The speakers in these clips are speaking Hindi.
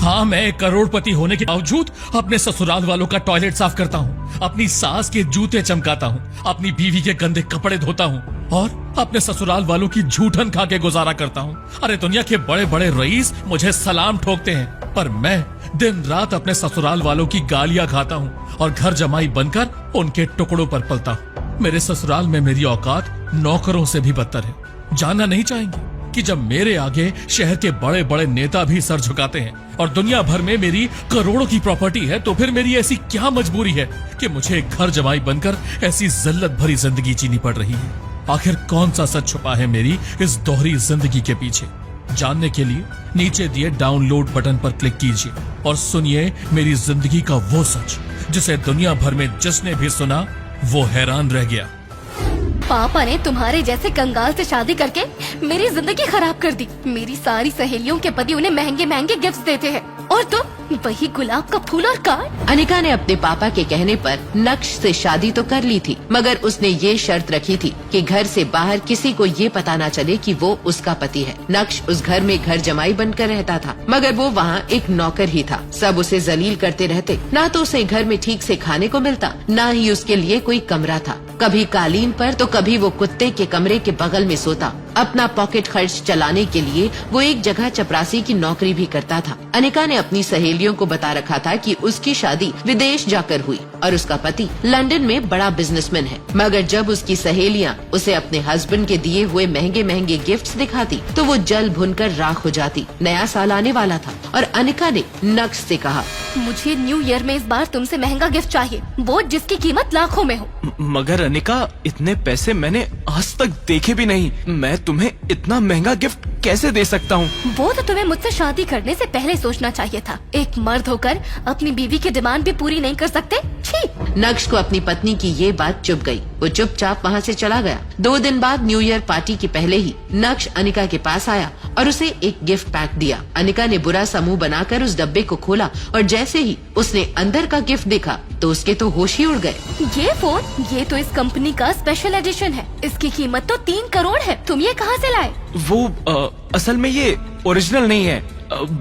हाँ, मैं करोड़पति होने के बावजूद अपने ससुराल वालों का टॉयलेट साफ करता हूँ, अपनी सास के जूते चमकाता हूँ, अपनी बीवी के गंदे कपड़े धोता हूँ और अपने ससुराल वालों की झूठन खा के गुजारा करता हूँ। अरे दुनिया के बड़े बड़े रईस मुझे सलाम ठोकते हैं, पर मैं दिन रात अपने ससुराल वालों की गालियाँ खाता हूँ और घर जमाई बनकर उनके टुकड़ों पर पलता हूँ। मेरे ससुराल में मेरी औकात नौकरों से भी बदतर है। जानना नहीं चाहेंगे कि जब मेरे आगे शहर के बड़े बड़े नेता भी सर झुकाते हैं और दुनिया भर में मेरी करोड़ों की प्रॉपर्टी है, तो फिर मेरी ऐसी क्या मजबूरी है कि मुझे एक घर जमाई बनकर ऐसी जिल्लत भरी जिंदगी जीनी पड़ रही है। आखिर कौन सा सच छुपा है मेरी इस दोहरी जिंदगी के पीछे? जानने के लिए नीचे दिए डाउनलोड बटन पर क्लिक कीजिए और सुनिए मेरी जिंदगी का वो सच जिसे दुनिया भर में जिसने भी सुना वो हैरान रह गया। पापा ने तुम्हारे जैसे कंगाल से शादी करके मेरी जिंदगी खराब कर दी। मेरी सारी सहेलियों के पति उन्हें महंगे महंगे गिफ्ट्स देते हैं और तुम वही गुलाब का फूल और कार्ड। अनिका ने अपने पापा के कहने पर नक्श से शादी तो कर ली थी, मगर उसने ये शर्त रखी थी कि घर से बाहर किसी को ये पता ना चले कि वो उसका पति है। नक्श उस घर में घर जमाई बनकर रहता था, मगर वो वहाँ एक नौकर ही था। सब उसे जलील करते रहते, ना तो उसे घर में ठीक से खाने को मिलता, ना ही उसके लिए कोई कमरा था। कभी कालीन पर तो कभी वो कुत्ते के कमरे के बगल में सोता। अपना पॉकेट खर्च चलाने के लिए वो एक जगह चपरासी की नौकरी भी करता था। अनिका ने अपनी सहेलियों को बता रखा था कि उसकी शादी विदेश जाकर हुई और उसका पति लंदन में बड़ा बिजनेसमैन है। मगर जब उसकी सहेलियां उसे अपने हस्बैंड के दिए हुए महंगे महंगे गिफ्ट्स दिखाती तो वो जल भुनकर राख हो जाती। नया साल आने वाला था और अनिका ने नक्श से कहा, मुझे न्यू ईयर में इस बार तुमसे महंगा गिफ्ट चाहिए, वो जिसकी कीमत लाखों में हो। मगर अनिका, इतने पैसे मैंने आज तक देखे भी नहीं। मैं तुम्हें इतना महंगा गिफ्ट कैसे दे सकता हूँ? वो तो तुम्हें मुझसे शादी करने से पहले सोचना चाहिए था। एक मर्द होकर अपनी बीवी की डिमांड भी पूरी नहीं कर सकते। छी! नक्श को अपनी पत्नी की ये बात चुभ गई। वो चुपचाप वहाँ से चला गया। 2 दिन बाद न्यू ईयर पार्टी के पहले ही नक्श अनिका के पास आया और उसे एक गिफ्ट पैक दिया। अनिका ने बुरा सा मुंह बनाकर उस डब्बे को खोला और जैसे ही उसने अंदर का गिफ्ट देखा तो उसके तो होश ही उड़ गए। ये फोन, ये तो इस कंपनी का स्पेशल एडिशन है। इसकी कीमत तो 3 करोड़ है। तुम ये कहाँ से लाए? वो असल में ये ओरिजिनल नहीं है,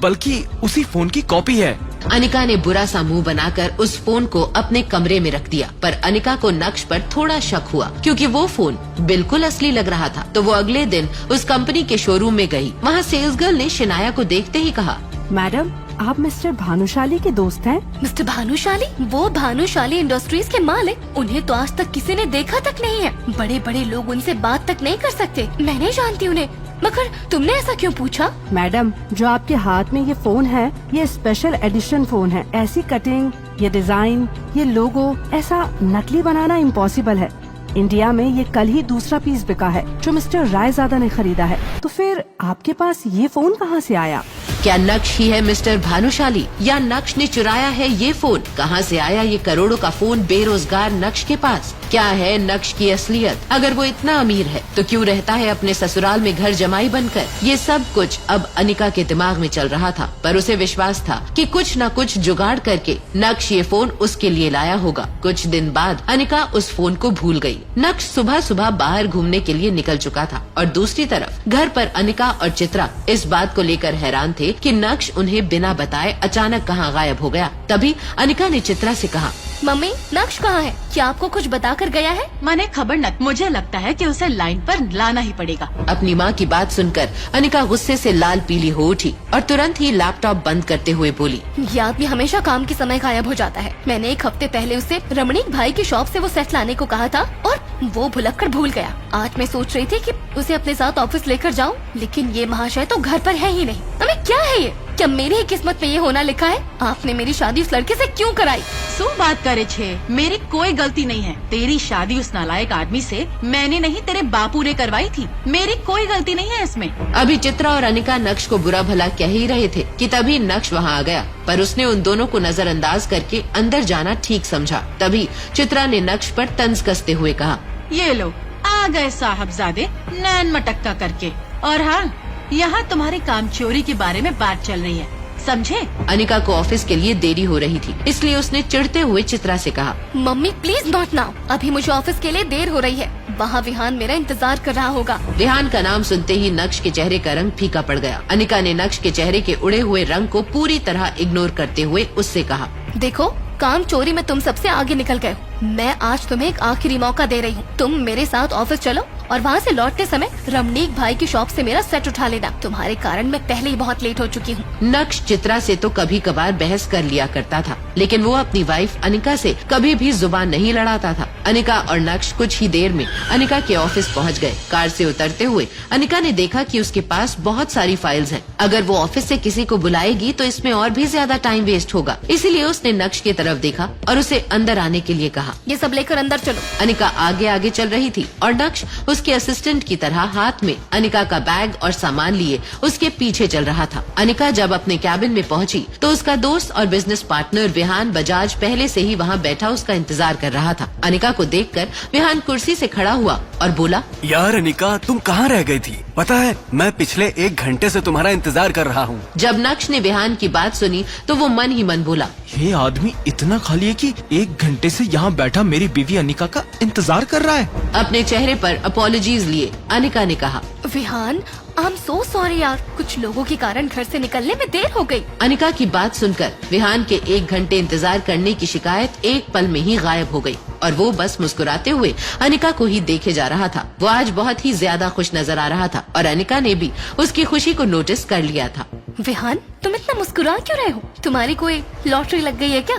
बल्कि उसी फोन की कॉपी है। अनिका ने बुरा सा मुंह बनाकर उस फोन को अपने कमरे में रख दिया, पर अनिका को नक्श पर थोड़ा शक हुआ क्योंकि वो फोन बिल्कुल असली लग रहा था। तो वो अगले दिन उस कंपनी के शोरूम में गई। वहाँ सेल्स गर्ल ने शिनाया को देखते ही कहा, मैडम, आप मिस्टर भानुशाली के दोस्त हैं? मिस्टर भानुशाली? वो भानुशाली इंडस्ट्रीज के मालिक। उन्हें तो आज तक किसी ने देखा तक नहीं है। बड़े बड़े लोग उनसे बात तक नहीं कर सकते। मैं नहीं जानती उन्हें। मगर तुमने ऐसा क्यों पूछा? मैडम, जो आपके हाथ में ये फोन है, ये स्पेशल एडिशन फोन है। ऐसी कटिंग, ये डिजाइन, ये लोगो, ऐसा नकली बनाना इम्पॉसिबल है। इंडिया में ये कल ही दूसरा पीस बिका है जो मिस्टर रायजादा ने खरीदा है। तो फिर आपके पास ये फोन कहाँ से आया? क्या नक्श ही है मिस्टर भानुशाली या नक्श ने चुराया है ये फोन? कहाँ से आया ये करोड़ों का फोन बेरोजगार नक्श के पास? क्या है नक्श की असलियत? अगर वो इतना अमीर है तो क्यों रहता है अपने ससुराल में घर जमाई बनकर? ये सब कुछ अब अनिका के दिमाग में चल रहा था, पर उसे विश्वास था कि कुछ न कुछ जुगाड़ करके नक्श ये फोन उसके लिए लाया होगा। कुछ दिन बाद अनिका उस फोन को भूल गई। नक्श सुबह सुबह बाहर घूमने के लिए निकल चुका था और दूसरी तरफ घर पर अनिका और चित्रा इस बात को लेकर हैरान थे कि नक्श उन्हें बिना बताए अचानक कहाँ गायब हो गया। तभी अनिका ने चित्रा से कहा, मम्मी, नक्श कहाँ है? क्या आपको कुछ बता कर गया है? मैंने खबर न, मुझे लगता है कि उसे लाइन पर लाना ही पड़ेगा। अपनी माँ की बात सुनकर अनिका गुस्से से लाल पीली हो उठी और तुरंत ही लैपटॉप बंद करते हुए बोली, ये आदमी हमेशा काम के समय गायब हो जाता है। मैंने 1 हफ्ते पहले उससे रमणीक भाई की शॉप से वो सेट लाने को कहा था और वो भुलक्कड़ भूल गया। आज मैं सोच रही थी कि उसे अपने साथ ऑफिस लेकर जाऊं, लेकिन ये महाशय तो घर पर है ही नहीं। अबे क्या है ये? क्या मेरी ही किस्मत में ये होना लिखा है? आपने मेरी शादी उस लड़के से क्यों कराई? सो बात करे छे, मेरी कोई गलती नहीं है। तेरी शादी उस नालायक आदमी से मैंने नहीं, तेरे बापू ने करवाई थी। मेरी कोई गलती नहीं है इसमें। अभी चित्रा और अनिका नक्श को बुरा भला कह ही रहे थे कि तभी नक्श वहाँ आ गया, पर उसने उन दोनों को नजरअंदाज करके अंदर जाना ठीक समझा। तभी चित्रा ने नक्श पर तंज कसते हुए कहा, ये लो आ गए साहबजादे नैन मटक्का करके। और हाँ, यहाँ तुम्हारी कामचोरी के बारे में बात चल रही है, समझे? अनिका को ऑफिस के लिए देरी हो रही थी, इसलिए उसने चिढ़ते हुए चित्रा से कहा, मम्मी प्लीज नॉट नाउ, अभी मुझे ऑफिस के लिए देर हो रही है। वहाँ विहान मेरा इंतजार कर रहा होगा। विहान का नाम सुनते ही नक्श के चेहरे का रंग फीका पड़ गया। अनिका ने नक्श के चेहरे के उड़े हुए रंग को पूरी तरह इग्नोर करते हुए उससे कहा, देखो, काम चोरी में तुम सबसे आगे निकल गए हो। मैं आज तुम्हें एक आखिरी मौका दे रही हूँ। तुम मेरे साथ ऑफिस चलो और वहाँ से लौटते समय रमणीक भाई की शॉप से मेरा सेट उठा लेना। तुम्हारे कारण मैं पहले ही बहुत लेट हो चुकी हूँ। नक्श चित्रा से तो कभी कभार बहस कर लिया करता था, लेकिन वो अपनी वाइफ अनिका से कभी भी जुबान नहीं लड़ाता था। अनिका और नक्श कुछ ही देर में अनिका के ऑफिस पहुँच गए। कार से उतरते हुए अनिका ने देखा कि उसके पास बहुत सारी फाइल्स हैं। अगर वो ऑफिस से किसी को बुलाएगी तो इसमें और भी ज्यादा टाइम वेस्ट होगा। इसीलिए उसने नक्श की तरफ देखा और उसे अंदर आने के लिए कहा। ये सब लेकर अंदर चलो। अनिका आगे आगे चल रही थी और नक्श उसके असिस्टेंट की तरह हाथ में अनिका का बैग और सामान लिए उसके पीछे चल रहा था। अनिका जब अपने कैबिन में पहुंची तो उसका दोस्त और बिजनेस पार्टनर विहान बजाज पहले से ही वहां बैठा उसका इंतजार कर रहा था। अनिका को देखकर विहान कुर्सी से खड़ा हुआ और बोला, यार अनिका, तुम कहाँ रह गई थी? पता है, मैं पिछले 1 घंटे से तुम्हारा इंतजार कर रहा हूँ। जब नक्श ने विहान की बात सुनी तो वो मन ही मन बोला, ये आदमी इतना खाली है कि 1 घंटे से यहाँ बैठा मेरी बीवी अनिका का इंतजार कर रहा है। अपने चेहरे पर अपॉलॉजीज लिए अनिका ने कहा, Vihaan, I am so sorry यार, कुछ लोगों के कारण घर से निकलने में देर हो गई। अनिका की बात सुनकर विहान के 1 घंटे इंतजार करने की शिकायत एक पल में ही गायब हो गई और वो बस मुस्कुराते हुए अनिका को ही देखे जा रहा था। वो आज बहुत ही ज्यादा खुश नजर आ रहा था और अनिका ने भी उसकी खुशी को नोटिस कर लिया था। विहान, तुम इतना मुस्कुरा क्यों रहे हो? तुम्हारी कोई लॉटरी लग गई है क्या?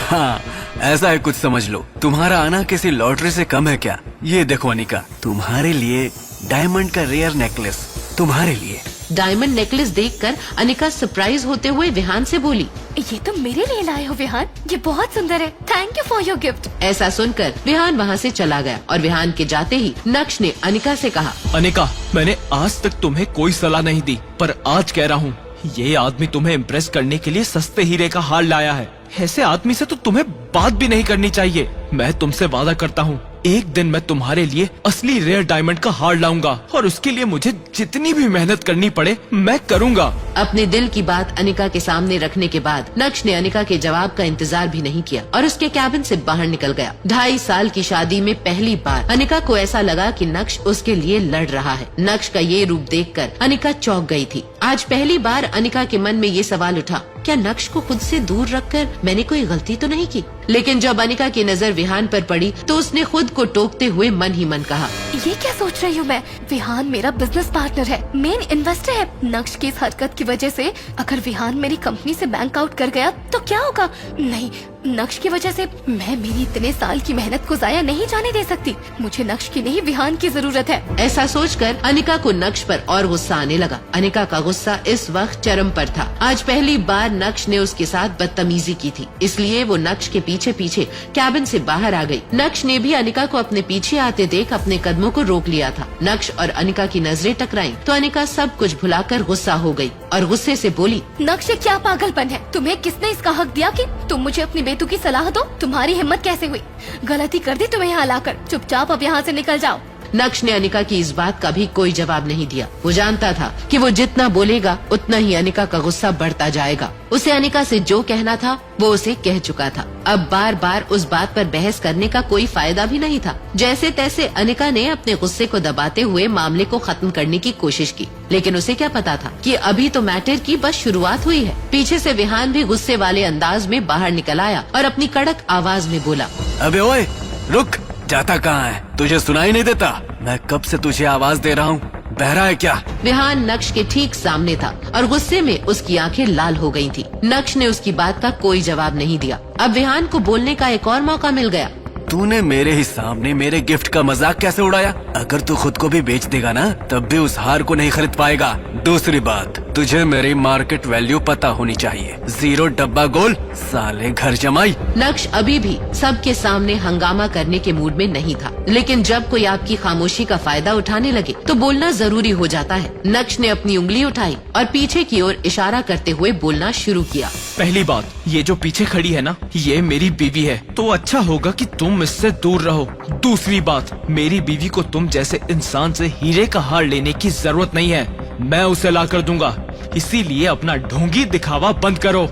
हाँ, ऐसा है कुछ समझ लो। तुम्हारा आना किसी लॉटरी से कम है क्या? ये देखो अनिका, तुम्हारे लिए डायमंड का रेयर नेकलेस, तुम्हारे लिए। डायमंड नेकलेस देखकर अनिका सरप्राइज होते हुए विहान से बोली, ये तुम मेरे लिए लाए हो विहान? ये बहुत सुंदर है। Thank you for your gift. ऐसा सुनकर विहान वहाँ से चला गया और विहान के जाते ही नक्श ने अनिका से कहा, अनिका, मैंने आज तक तुम्हें कोई सलाह नहीं दी, पर आज कह रहा हूँ, ये आदमी तुम्हें इम्प्रेस करने के लिए सस्ते हीरे का हार लाया है। ऐसे आदमी से तो तुम्हें बात भी नहीं करनी चाहिए। मैं तुमसे वादा करता हूँ, एक दिन मैं तुम्हारे लिए असली रेयर डायमंड का हार लाऊंगा और उसके लिए मुझे जितनी भी मेहनत करनी पड़े मैं करूंगा। अपने दिल की बात अनिका के सामने रखने के बाद नक्श ने अनिका के जवाब का इंतजार भी नहीं किया और उसके कैबिन से बाहर निकल गया। 2.5 साल की शादी में पहली बार अनिका को ऐसा लगा कि नक्श उसके लिए लड़ रहा है। नक्श का ये रूप देखकर अनिका चौंक गई थी। आज पहली बार अनिका के मन में ये सवाल उठा, क्या नक्श को खुद से दूर रखकर मैंने कोई गलती तो नहीं की? लेकिन जब अनिका की नजर विहान पर पड़ी तो उसने खुद को टोकते हुए मन ही मन कहा, ये क्या सोच रही हूँ मैं? विहान मेरा बिजनेस पार्टनर है, मेन इन्वेस्टर है। नक्श की इस हरकत की वजह से अगर विहान मेरी कंपनी से बैंक आउट कर गया तो क्या होगा? नहीं, नक्श की वजह से मैं मेरी इतने साल की मेहनत को जाया नहीं जाने दे सकती। मुझे नक्श की नहीं, विहान की जरूरत है। ऐसा सोचकर अनिका को नक्श पर और गुस्सा आने लगा। अनिका का गुस्सा इस वक्त चरम पर था। आज पहली बार नक्श ने उसके साथ बदतमीजी की थी, इसलिए वो नक्श के पीछे पीछे कैबिन से बाहर आ गई। नक्श ने भी अनिका को अपने पीछे आते देख अपने कदमों को रोक लिया था। नक्श और अनिका की नजरें टकराईं तो अनिका सब कुछ भुलाकर गुस्सा हो गई और गुस्से से बोली, नक्श, ये क्या पागलपन है? तुम्हें किसने इसका हक दिया कि तुम मुझे अपनी बेटू की सलाह दो? तुम्हारी हिम्मत कैसे हुई? गलती कर दी तुम्हें यहाँ लाकर। चुपचाप अब यहाँ से निकल जाओ। नक्श ने अनिका की इस बात का भी कोई जवाब नहीं दिया। वो जानता था कि वो जितना बोलेगा उतना ही अनिका का गुस्सा बढ़ता जाएगा। उसे अनिका से जो कहना था वो उसे कह चुका था। अब बार बार उस बात पर बहस करने का कोई फायदा भी नहीं था। जैसे तैसे अनिका ने अपने गुस्से को दबाते हुए मामले को खत्म करने की कोशिश की, लेकिन उसे क्या पता था कि अभी तो मैटर की बस शुरुआत हुई है। पीछे से विहान भी गुस्से वाले अंदाज में बाहर निकल आया और अपनी कड़क आवाज में बोला, अबे ओए, रुक, जाता कहाँ है? तुझे सुनाई नहीं देता? मैं कब से तुझे आवाज दे रहा हूँ, बहरा है क्या? विहान नक्श के ठीक सामने था और गुस्से में उसकी आंखें लाल हो गई थी। नक्श ने उसकी बात का कोई जवाब नहीं दिया। अब विहान को बोलने का एक और मौका मिल गया। तूने मेरे ही सामने मेरे गिफ्ट का मजाक कैसे उड़ाया? अगर तू खुद को भी बेच देगा ना, तब भी उस हार को नहीं खरीद पाएगा। दूसरी बात, तुझे मेरी मार्केट वैल्यू पता होनी चाहिए। 0 डब्बा गोल, साले घर जमाई। नक्श अभी भी सबके सामने हंगामा करने के मूड में नहीं था, लेकिन जब कोई आपकी खामोशी का फायदा उठाने लगे तो बोलना जरूरी हो जाता है। नक्श ने अपनी उंगली उठाई और पीछे की ओर इशारा करते हुए बोलना शुरू किया। पहली बात, ये जो पीछे खड़ी है ना, ये मेरी बीवी है, तो अच्छा होगा कि तुम इससे दूर रहो। दूसरी बात, मेरी बीवी को तुम जैसे इंसान से हीरे का हार लेने की जरूरत नहीं है, मैं उसे ला कर दूंगा। इसीलिए अपना ढोंगी दिखावा बंद करो।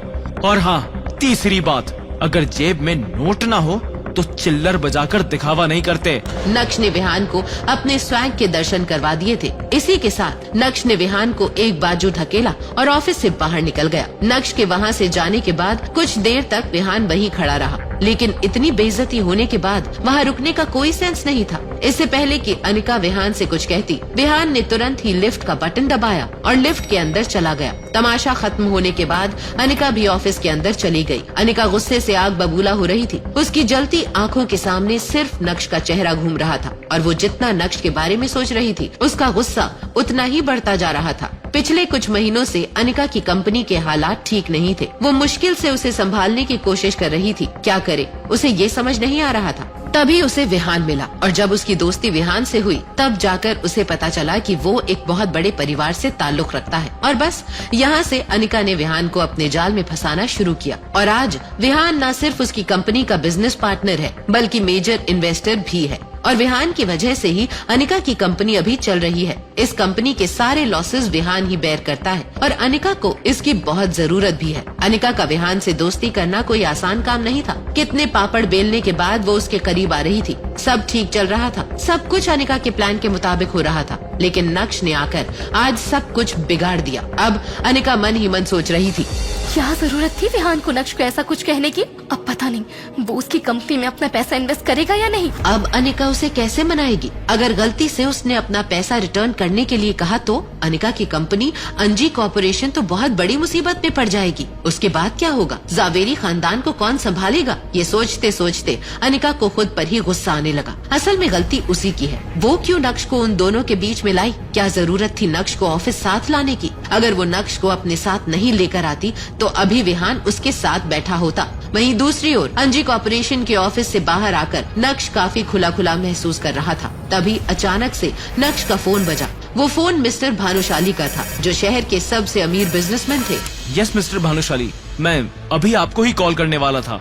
और हाँ, तीसरी बात, अगर जेब में नोट ना हो तो चिल्लर बजाकर दिखावा नहीं करते। नक्श ने विहान को अपने स्वैग के दर्शन करवा दिए थे। इसी के साथ नक्श ने विहान को एक बाजू ढकेला और ऑफिस से बाहर निकल गया। नक्श के वहाँ से जाने के बाद कुछ देर तक विहान वहीं खड़ा रहा, लेकिन इतनी बेइज्जती होने के बाद वहाँ रुकने का कोई सेंस नहीं था। इससे पहले कि अनिका विहान से कुछ कहती, विहान ने तुरंत ही लिफ्ट का बटन दबाया और लिफ्ट के अंदर चला गया। तमाशा खत्म होने के बाद अनिका भी ऑफिस के अंदर चली गई। अनिका गुस्से से आग बबूला हो रही थी। उसकी जलती आंखों के सामने सिर्फ नक्श का चेहरा घूम रहा था और वो जितना नक्श के बारे में सोच रही थी, उसका गुस्सा उतना ही बढ़ता जा रहा था। पिछले कुछ महीनों से अनिका की कंपनी के हालात ठीक नहीं थे। वो मुश्किल से उसे संभालने की कोशिश कर रही थी। क्या करे, उसे ये समझ नहीं आ रहा था। तभी उसे विहान मिला और जब उसकी दोस्ती विहान से हुई तब जाकर उसे पता चला कि वो एक बहुत बड़े परिवार से ताल्लुक रखता है। और बस यहाँ से अनिका ने विहान को अपने जाल में फंसाना शुरू किया और आज विहान न सिर्फ उसकी कंपनी का बिजनेस पार्टनर है बल्कि मेजर इन्वेस्टर भी है। और विहान की वजह से ही अनिका की कंपनी अभी चल रही है। इस कंपनी के सारे लॉसेस विहान ही बेयर करता है और अनिका को इसकी बहुत जरूरत भी है। अनिका का विहान से दोस्ती करना कोई आसान काम नहीं था। कितने पापड़ बेलने के बाद वो उसके करीब आ रही थी। सब ठीक चल रहा था, सब कुछ अनिका के प्लान के मुताबिक हो रहा था, लेकिन नक्श ने आकर आज सब कुछ बिगाड़ दिया। अब अनिका मन ही मन सोच रही थी, क्या जरूरत थी विहान को नक्श को ऐसा कुछ कहने की। अब पता नहीं वो उसकी कंपनी में अपना पैसा इन्वेस्ट करेगा या नहीं। अब अनिका उसे कैसे मनाएगी। अगर गलती से उसने अपना पैसा रिटर्न करने के लिए कहा तो अनिका की कंपनी अंजी कॉर्पोरेशन तो बहुत बड़ी मुसीबत में पड़ जाएगी। उसके बाद क्या होगा, जावेरी खानदान को कौन संभालेगा। ये सोचते सोचते अनिका को खुद पर ही गुस्सा आने लगा। असल में गलती उसी की है। वो क्यों नक्श को उन दोनों के बीच में लाई। क्या जरूरत थी नक्श को ऑफिस साथ लाने की। अगर वो नक्श को अपने साथ नहीं लेकर आती तो अभी विहान उसके साथ बैठा होता। वहीं दूसरी ओर अंजी कॉर्पोरेशन के ऑफिस से बाहर आकर नक्श काफी खुला खुला महसूस कर रहा था। तभी अचानक से नक्श का फोन बजा। वो फोन मिस्टर भानुशाली का था, जो शहर के सबसे अमीर बिजनेसमैन थे। यस मिस्टर भानुशाली, मैं अभी आपको ही कॉल करने वाला था।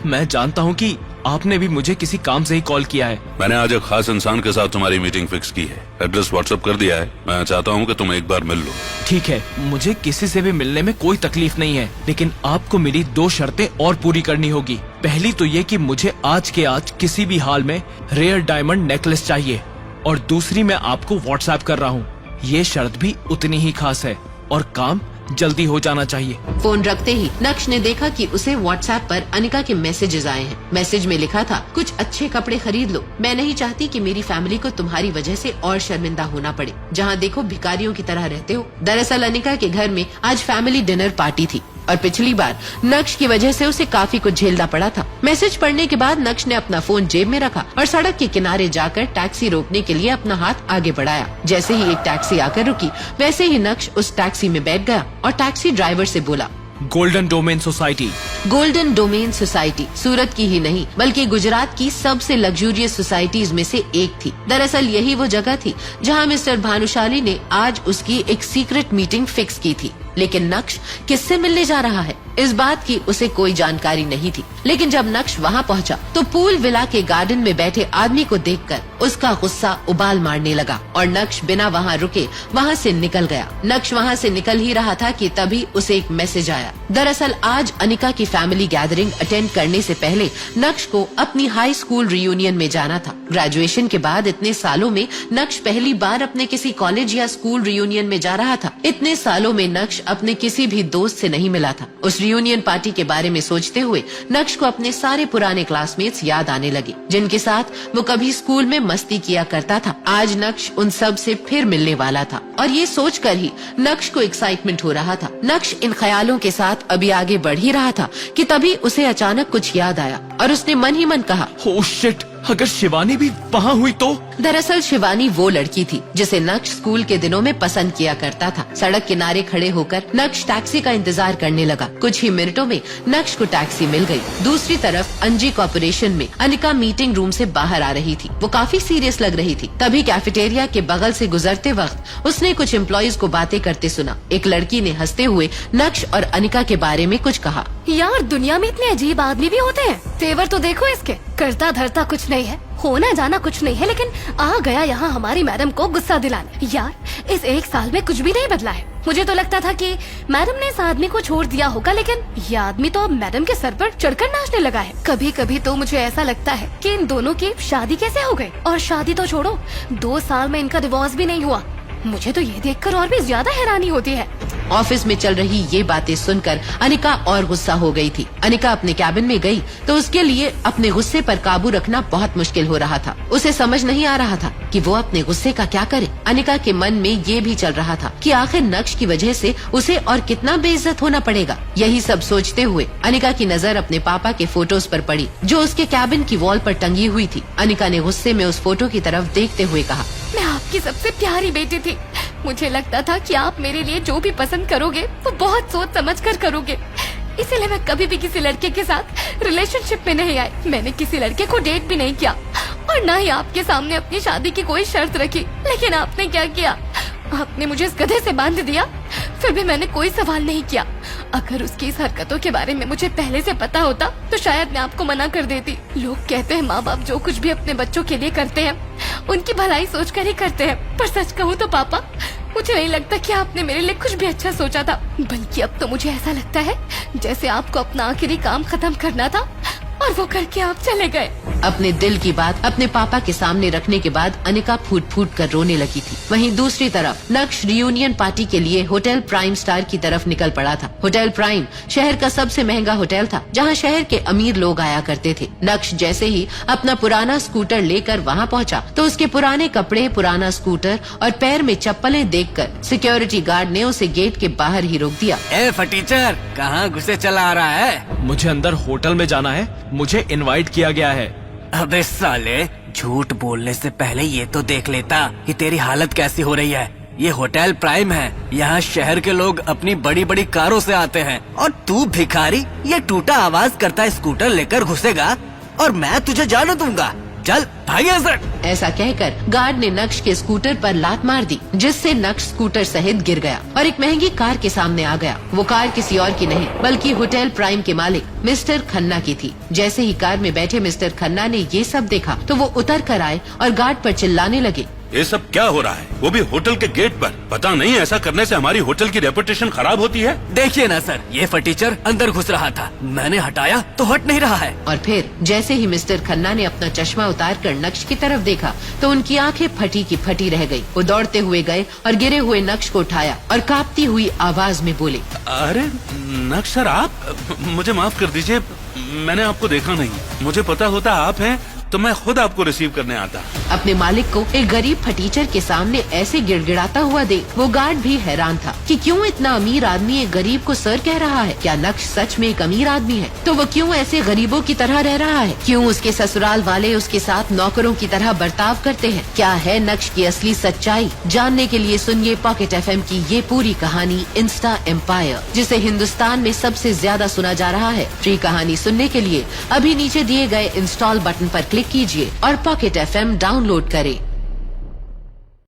मैं जानता हूँ कि आपने भी मुझे किसी काम से ही कॉल किया है। मैंने आज एक खास इंसान के साथ तुम्हारी मीटिंग फिक्स की है। एड्रेस व्हाट्सएप कर दिया है। मैं चाहता हूँ कि तुम एक बार मिल लो। ठीक है, मुझे किसी से भी मिलने में कोई तकलीफ नहीं है, लेकिन आपको मेरी 2 शर्तें और पूरी करनी होगी। पहली तो ये कि मुझे आज के आज किसी भी हाल में रेयर डायमंड नेकलेस चाहिए और दूसरी मैं आपको व्हाट्सएप कर रहा हूँ। ये शर्त भी उतनी ही खास है और काम जल्दी हो जाना चाहिए। फोन रखते ही नक्श ने देखा कि उसे व्हाट्सएप पर अनिका के मैसेजेस आए हैं। मैसेज में लिखा था, कुछ अच्छे कपड़े खरीद लो। मैं नहीं चाहती कि मेरी फैमिली को तुम्हारी वजह से और शर्मिंदा होना पड़े। जहाँ देखो भिखारियों की तरह रहते हो। दरअसल अनिका के घर में आज फैमिली डिनर पार्टी थी और पिछली बार नक्श की वजह से उसे काफी कुछ झेलना पड़ा था। मैसेज पढ़ने के बाद नक्श ने अपना फोन जेब में रखा और सड़क के किनारे जाकर टैक्सी रोकने के लिए अपना हाथ आगे बढ़ाया। जैसे ही एक टैक्सी आकर रुकी, वैसे ही नक्श उस टैक्सी में बैठ गया और टैक्सी ड्राइवर से बोला, golden domain society. Golden domain society Surat की ही नहीं बल्कि गुजरात की सबसे लग्जूरियस सोसाइटीज में से एक थी। दरअसल यही वो जगह थी जहां मिस्टर भानुशाली ने आज उसकी एक सीक्रेट मीटिंग फिक्स की थी। लेकिन नक्श किससे मिलने जा रहा है, इस बात की उसे कोई जानकारी नहीं थी। लेकिन जब नक्श वहाँ पहुँचा तो पूल विला के गार्डन में बैठे आदमी को देखकर उसका गुस्सा उबाल मारने लगा और नक्श बिना वहाँ रुके वहाँ से निकल गया। नक्श वहाँ से निकल ही रहा था कि तभी उसे एक मैसेज आया। दरअसल आज अनिका की फैमिली गैदरिंग अटेंड करने से पहले नक्श को अपनी हाई स्कूल रियूनियन में जाना था। ग्रेजुएशन के बाद इतने सालों में नक्श पहली बार अपने किसी कॉलेज या स्कूल रियूनियन में जा रहा था। इतने सालों में नक्श अपने किसी भी दोस्त से नहीं मिला था। उस रियूनियन पार्टी के बारे में सोचते हुए नक्श को अपने सारे पुराने क्लासमेट्स याद आने लगे, जिनके साथ वो कभी स्कूल में मस्ती किया करता था। आज नक्श उन सब से फिर मिलने वाला था और ये सोचकर ही नक्श को एक्साइटमेंट हो रहा था। नक्श इन ख्यालों के साथ अभी आगे बढ़ ही रहा था कि तभी उसे अचानक कुछ याद आया और उसने मन ही मन कहा, ओह शिट, अगर शिवानी भी वहाँ हुई तो। दरअसल शिवानी वो लड़की थी जिसे नक्श स्कूल के दिनों में पसंद किया करता था। सड़क किनारे खड़े होकर नक्श टैक्सी का इंतजार करने लगा। कुछ ही मिनटों में नक्श को टैक्सी मिल गई। दूसरी तरफ अंजी कॉर्पोरेशन में अनिका मीटिंग रूम से बाहर आ रही थी। वो काफी सीरियस लग रही थी। तभी कैफेटेरिया के बगल से गुजरते वक्त उसने कुछ एम्प्लॉइज को बातें करते सुना। एक लड़की ने हंसते हुए नक्श और अनिका के बारे में कुछ कहा। यार दुनिया में इतने अजीब आदमी भी होते हैं। तेवर तो देखो इसके, करता धरता कुछ नहीं है, होना जाना कुछ नहीं है, लेकिन आ गया यहाँ हमारी मैडम को गुस्सा दिलाने। यार इस 1 साल में कुछ भी नहीं बदला है। मुझे तो लगता था कि मैडम ने इस आदमी को छोड़ दिया होगा, लेकिन ये आदमी तो अब मैडम के सर पर चढ़कर नाचने लगा है। कभी कभी तो मुझे ऐसा लगता है कि इन दोनों की शादी कैसे हो गई। और शादी तो छोड़ो, 2 साल में इनका डिवोर्स भी नहीं हुआ। मुझे तो ये देखकर और भी ज्यादा हैरानी होती है। ऑफिस में चल रही ये बातें सुनकर अनिका और गुस्सा हो गई थी। अनिका अपने कैबिन में गई तो उसके लिए अपने गुस्से पर काबू रखना बहुत मुश्किल हो रहा था। उसे समझ नहीं आ रहा था कि वो अपने गुस्से का क्या करे। अनिका के मन में ये भी चल रहा था कि आखिर नक्श की वजह से उसे और कितना बेइज्जत होना पड़ेगा। यही सब सोचते हुए अनिका की नजर अपने पापा के फोटोज पर पड़ी जो उसके कैबिन की वॉल पर टंगी हुई थी। अनिका ने गुस्से में उस फोटो की तरफ देखते हुए कहा, मैं आपकी सबसे प्यारी बेटी थी। मुझे लगता था कि आप मेरे लिए जो भी पसंद करोगे वो बहुत सोच समझ कर करोगे। इसीलिए मैं कभी भी किसी लड़के के साथ रिलेशनशिप में नहीं आई। मैंने किसी लड़के को डेट भी नहीं किया और न ही आपके सामने अपनी शादी की कोई शर्त रखी। लेकिन आपने क्या किया, आपने मुझे इस गधे से बांध दिया। फिर भी मैंने कोई सवाल नहीं किया। अगर उसकी इस हरकतों के बारे में मुझे पहले से पता होता तो शायद मैं आपको मना कर देती। लोग कहते हैं माँ बाप जो कुछ भी अपने बच्चों के लिए करते हैं उनकी भलाई सोचकर ही करते हैं, पर सच कहूँ तो पापा मुझे नहीं लगता कि आपने मेरे लिए कुछ भी अच्छा सोचा था। बल्कि अब तो मुझे ऐसा लगता है जैसे आपको अपना आखिरी काम खत्म करना था और वो करके आप चले गए। अपने दिल की बात अपने पापा के सामने रखने के बाद अनिका फूट फूट कर रोने लगी थी। वहीं दूसरी तरफ नक्श रियूनियन पार्टी के लिए होटल प्राइम स्टार की तरफ निकल पड़ा था। होटल प्राइम शहर का सबसे महंगा होटल था जहां शहर के अमीर लोग आया करते थे। नक्श जैसे ही अपना पुराना स्कूटर लेकर वहां पहुंचा तो उसके पुराने कपड़े, पुराना स्कूटर और पैर में चप्पलें देखकर सिक्योरिटी गार्ड ने उसे गेट के बाहर ही रोक दिया। ए फटीचर, कहाँ घुसे चला आ रहा है? मुझे अंदर होटल में जाना है, मुझे इनवाइट किया गया है। अबे साले, झूठ बोलने से पहले ये तो देख लेता कि तेरी हालत कैसी हो रही है। ये होटल प्राइम है, यहाँ शहर के लोग अपनी बड़ी बड़ी कारों से आते हैं और तू भिखारी ये टूटा आवाज करता स्कूटर लेकर घुसेगा और मैं तुझे जाने दूंगा। चल भाग यहाँ से। ऐसा कहकर गार्ड ने नक्श के स्कूटर पर लात मार दी जिससे नक्श स्कूटर सहित गिर गया और एक महंगी कार के सामने आ गया। वो कार किसी और की नहीं बल्कि होटल प्राइम के मालिक मिस्टर खन्ना की थी। जैसे ही कार में बैठे मिस्टर खन्ना ने ये सब देखा तो वो उतर कर आए और गार्ड पर चिल्लाने लगे, ये सब क्या हो रहा है? वो भी होटल के गेट पर। पता नहीं ऐसा करने से हमारी होटल की रेपुटेशन खराब होती है। देखिए ना सर, ये फटीचर अंदर घुस रहा था, मैंने हटाया तो हट नहीं रहा है। और फिर जैसे ही मिस्टर खन्ना ने अपना चश्मा उतार कर नक्श की तरफ देखा तो उनकी आंखें फटी की फटी रह गई। वो दौड़ते हुए गए और गिरे हुए नक्श को उठाया और कांपती हुई आवाज में बोले, अरे नक्श सर, आप मुझे माफ कर दीजिए, मैंने आपको देखा नहीं। मुझे पता होता आप हैं तो मैं खुद आपको रिसीव करने आता। अपने मालिक को एक गरीब फटीचर के सामने ऐसे गिड़गिड़ाता हुआ देख वो गार्ड भी हैरान था कि क्यों इतना अमीर आदमी एक गरीब को सर कह रहा है। क्या नक्श सच में एक अमीर आदमी है? तो वो क्यों ऐसे गरीबों की तरह रह रहा है? क्यों उसके ससुराल वाले उसके साथ नौकरों की तरह बर्ताव करते हैं? क्या है नक्श की असली सच्चाई? जानने के लिए सुनिए पॉकेट FM की ये पूरी कहानी इंस्टा एम्पायर, जिसे हिंदुस्तान में सबसे ज्यादा सुना जा रहा है। फ्री कहानी सुनने के लिए अभी नीचे दिए गए इंस्टॉल बटन पर क्लिक कीजिए और पॉकेट FM डाउनलोड करें।